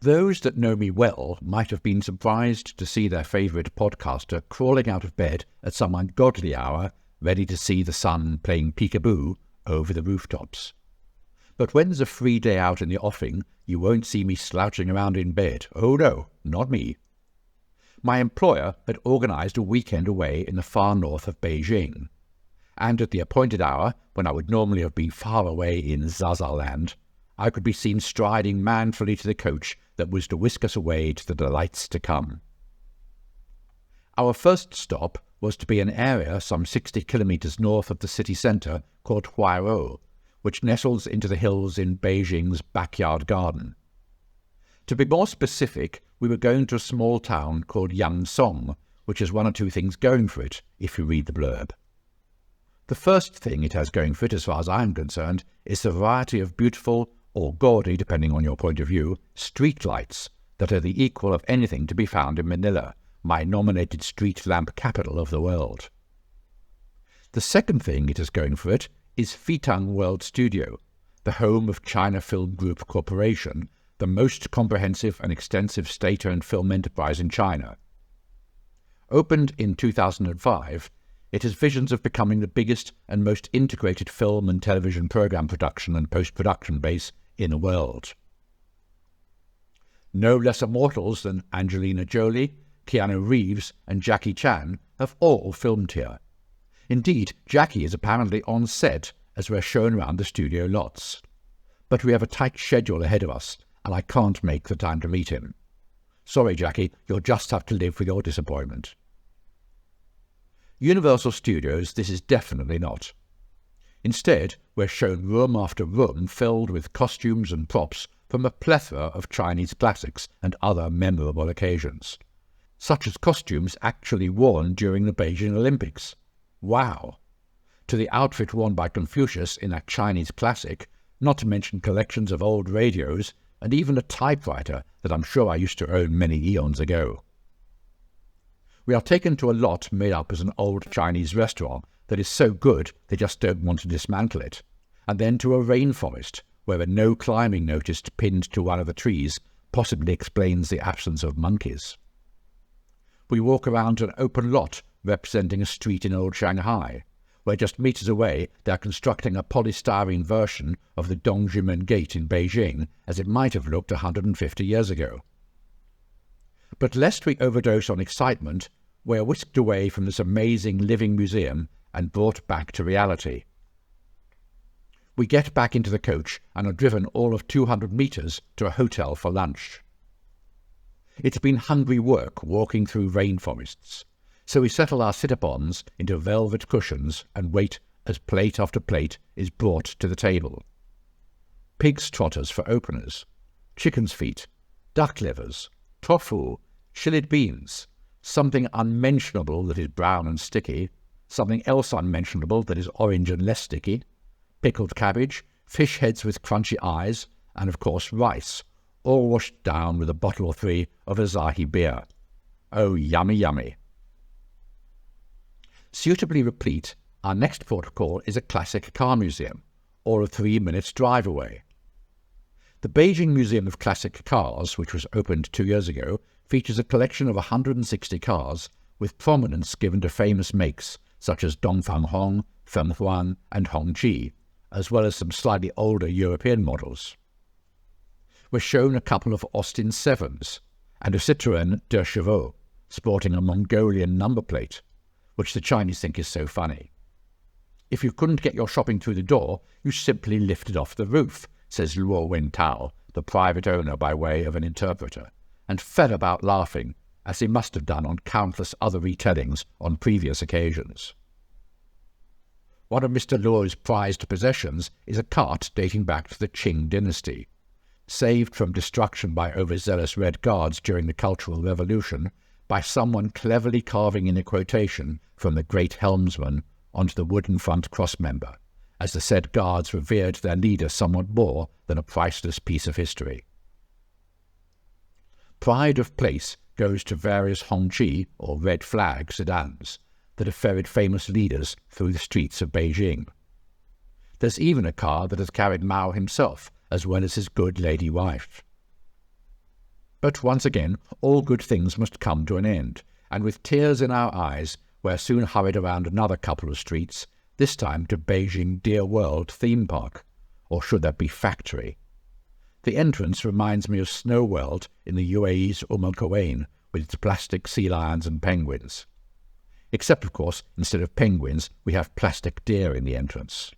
Those that know me well might have been surprised to see their favourite podcaster crawling out of bed at some ungodly hour, ready to see the sun playing peekaboo over the rooftops. But when there's a free day out in the offing, you won't see me slouching around in bed. Oh no, not me. My employer had organised a weekend away in the far north of Beijing, and at the appointed hour, when I would normally have been far away in Zazaland, I could be seen striding manfully to the coach that was to whisk us away to the delights to come. Our first stop was to be an area some 60 kilometres north of the city centre called Huairou, which nestles into the hills in Beijing's backyard garden. To be more specific, we were going to a small town called Yangsong, which has one or two things going for it, if you read the blurb. The first thing it has going for it, as far as I am concerned, is the variety of beautiful, or gaudy, depending on your point of view, street lights that are the equal of anything to be found in Manila, my nominated street lamp capital of the world. The second thing it has going for it is Fitang World Studio, the home of China Film Group Corporation, the most comprehensive and extensive state-owned film enterprise in China. Opened in 2005, it has visions of becoming the biggest and most integrated film and television program production and post-production base in the world. No lesser mortals than Angelina Jolie, Keanu Reeves and Jackie Chan have all filmed here. Indeed, Jackie is apparently on set as we're shown around the studio lots. But we have a tight schedule ahead of us, and I can't make the time to meet him. Sorry, Jackie, you'll just have to live with your disappointment. Universal Studios this is definitely not. Instead, we're shown room after room filled with costumes and props from a plethora of Chinese classics and other memorable occasions, such as costumes actually worn during the Beijing Olympics. Wow! To the outfit worn by Confucius in that Chinese classic, not to mention collections of old radios and even a typewriter that I'm sure I used to own many eons ago. We are taken to a lot made up as an old Chinese restaurant that is so good they just don't want to dismantle it, and then to a rainforest where a no climbing notice pinned to one of the trees possibly explains the absence of monkeys. We walk around an open lot representing a street in old Shanghai, where just meters away they are constructing a polystyrene version of the Dongzhimen Gate in Beijing as it might have looked 150 years ago. But lest we overdose on excitement, we are whisked away from this amazing living museum and brought back to reality. We get back into the coach and are driven all of 200 metres to a hotel for lunch. It's been hungry work walking through rainforests, so we settle our sit-upons into velvet cushions and wait as plate after plate is brought to the table. Pig's trotters for openers, chicken's feet, duck livers, tofu, chilled beans, something unmentionable that is brown and sticky, something else unmentionable that is orange and less sticky, pickled cabbage, fish heads with crunchy eyes, and of course rice, all washed down with a bottle or three of Asahi beer. Oh, yummy, yummy. Suitably replete, our next port of call is a classic car museum, or a 3 minutes drive away. The Beijing Museum of Classic Cars, which was opened 2 years ago, features a collection of 160 cars with prominence given to famous makes such as Dongfang Hong, Fenghuang and Hongqi, as well as some slightly older European models. We're shown a couple of Austin 7s and a Citroën de Chevaux sporting a Mongolian number plate, which the Chinese think is so funny. If you couldn't get your shopping through the door, you simply lifted off the roof, says Luo Wentao, the private owner by way of an interpreter, and fell about laughing, as he must have done on countless other retellings on previous occasions. One of Mr. Luo's prized possessions is a cart dating back to the Qing dynasty. Saved from destruction by overzealous Red Guards during the Cultural Revolution by someone cleverly carving in a quotation from the great helmsman onto the wooden front crossmember, as the said Guards revered their leader somewhat more than a priceless piece of history. Pride of place goes to various Hongqi, or red flag, sedans that have ferried famous leaders through the streets of Beijing. There's even a car that has carried Mao himself, as well as his good lady wife. But once again, all good things must come to an end, and with tears in our eyes, we're soon hurried around another couple of streets, this time to Beijing Deer World theme park, or should that be factory? The entrance reminds me of Snow World in the UAE's Al Quwain, with its plastic sea lions and penguins. Except, of course, instead of penguins, we have plastic deer in the entrance.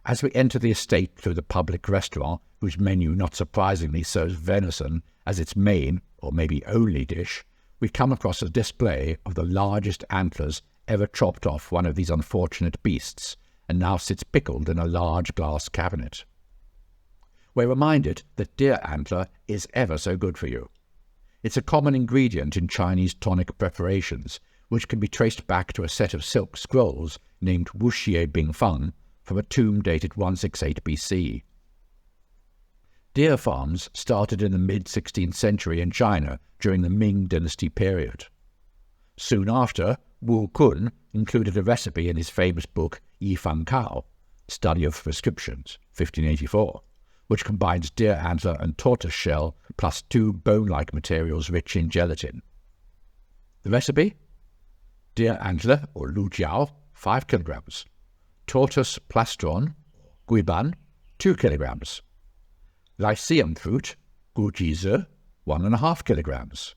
As we enter the estate through the public restaurant, whose menu not surprisingly serves venison as its main, or maybe only dish, we come across a display of the largest antlers ever chopped off one of these unfortunate beasts, and now sits pickled in a large glass cabinet. We're reminded that deer antler is ever so good for you. It's a common ingredient in Chinese tonic preparations, which can be traced back to a set of silk scrolls named Wuxie Bingfeng from a tomb dated 168 BC. Deer farms started in the mid-16th century in China during the Ming Dynasty period. Soon after, Wu Kun included a recipe in his famous book Yi Fan Kao, Study of Prescriptions, 1584, which combines deer antler and tortoise shell plus 2 bone-like materials rich in gelatin. The recipe? Deer antler, or lu jiao, 5 kilograms. Tortoise plastron, guiban, 2 kilograms. Lycium fruit, gu jizi, 1.5 kilograms.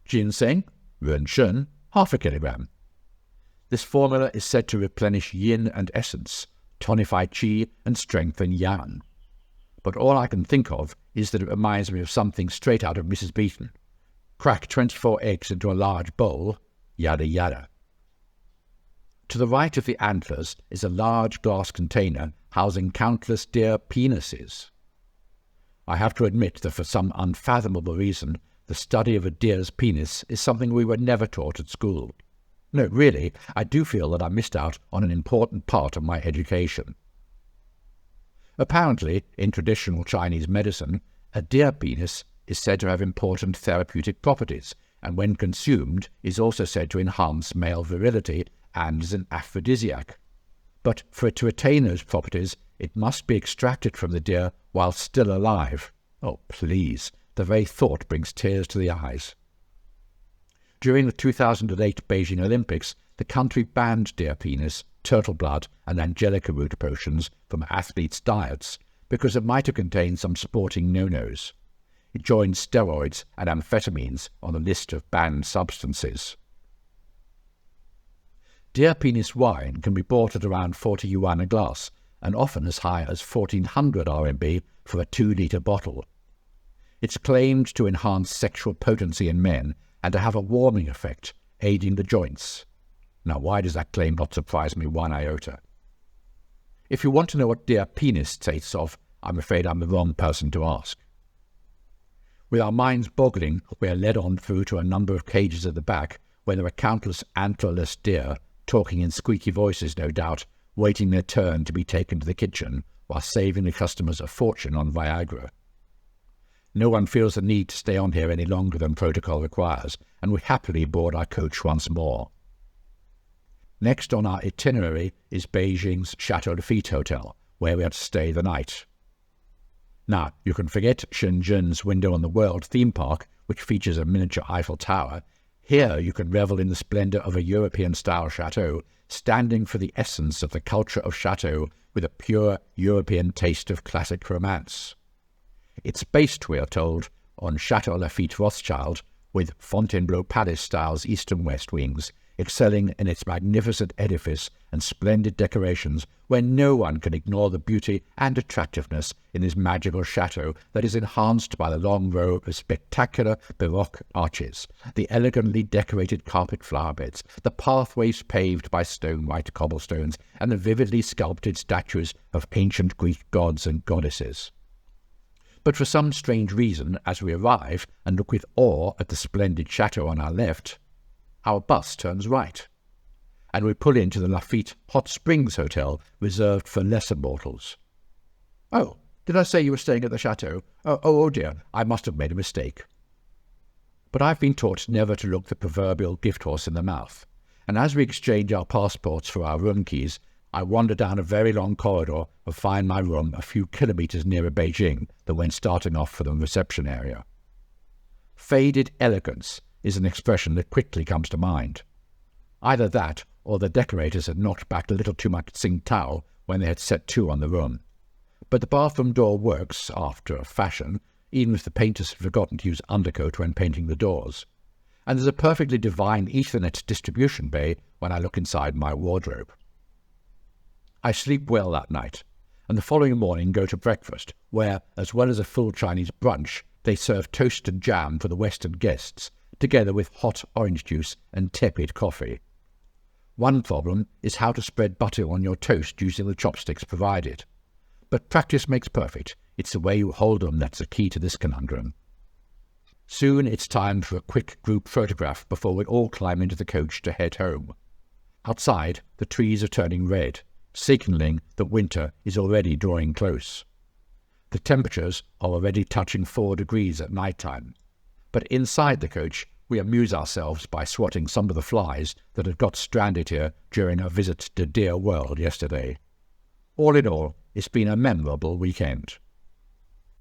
Ginseng, ren shen, 0.5 kilogram. This formula is said to replenish yin and essence, tonify qi and strengthen yang. But all I can think of is that it reminds me of something straight out of Mrs. Beeton. Crack 24 eggs into a large bowl, yada yada. To the right of the antlers is a large glass container housing countless deer penises. I have to admit that for some unfathomable reason, the study of a deer's penis is something we were never taught at school. No, really, I do feel that I missed out on an important part of my education. Apparently, in traditional Chinese medicine, a deer penis is said to have important therapeutic properties, and when consumed is also said to enhance male virility and as an aphrodisiac. But for it to retain those properties, it must be extracted from the deer while still alive. Oh, please, the very thought brings tears to the eyes. During the 2008 Beijing Olympics, the country banned deer penis, turtle blood and angelica root potions from athletes' diets because it might have contained some sporting no-nos. It joined steroids and amphetamines on the list of banned substances. Deer penis wine can be bought at around 40 yuan a glass, and often as high as 1,400 RMB for a 2-litre bottle. It's claimed to enhance sexual potency in men and to have a warming effect, aiding the joints. Now, why does that claim not surprise me one iota? If you want to know what deer penis tastes of, I'm afraid I'm the wrong person to ask. With our minds boggling, we are led on through to a number of cages at the back, where there are countless antlerless deer, talking in squeaky voices, no doubt, waiting their turn to be taken to the kitchen, while saving the customers a fortune on Viagra. No one feels the need to stay on here any longer than protocol requires, and we happily board our coach once more. Next on our itinerary is Beijing's Chateau Laffitte Hotel, where we are to stay the night. Now, you can forget Shenzhen's Window on the World theme park, which features a miniature Eiffel Tower. Here you can revel in the splendour of a European-style chateau, standing for the essence of the culture of chateau with a pure European taste of classic romance. It's based, we are told, on Chateau Laffitte Rothschild, with Fontainebleau Palace-style's east and west wings, excelling in its magnificent edifice and splendid decorations, where no one can ignore the beauty and attractiveness in this magical chateau that is enhanced by the long row of spectacular Baroque arches, the elegantly decorated carpet flower beds, the pathways paved by stone-white cobblestones, and the vividly sculpted statues of ancient Greek gods and goddesses. But for some strange reason, as we arrive and look with awe at the splendid chateau on our left, our bus turns right, and we pull into the Laffitte Hot Springs Hotel, reserved for lesser mortals. Oh, did I say you were staying at the chateau? Oh dear, I must have made a mistake. But I've been taught never to look the proverbial gift horse in the mouth, and as we exchange our passports for our room keys, I wander down a very long corridor and find my room a few kilometres nearer Beijing than when starting off for the reception area. Faded elegance is an expression that quickly comes to mind. Either that, or the decorators had knocked back a little too much Tsingtao when they had set to on the room. But the bathroom door works, after a fashion, even if the painters had forgotten to use undercoat when painting the doors. And there's a perfectly divine Ethernet distribution bay when I look inside my wardrobe. I sleep well that night, and the following morning go to breakfast, where, as well as a full Chinese brunch, they serve toast and jam for the Western guests, together with hot orange juice and tepid coffee. One problem is how to spread butter on your toast using the chopsticks provided. But practice makes perfect. It's the way you hold them that's the key to this conundrum. Soon it's time for a quick group photograph before we all climb into the coach to head home. Outside, the trees are turning red, signalling that winter is already drawing close. The temperatures are already touching 4 degrees at night time. But inside the coach, we amuse ourselves by swatting some of the flies that had got stranded here during our visit to Dear World yesterday. All in all, it's been a memorable weekend.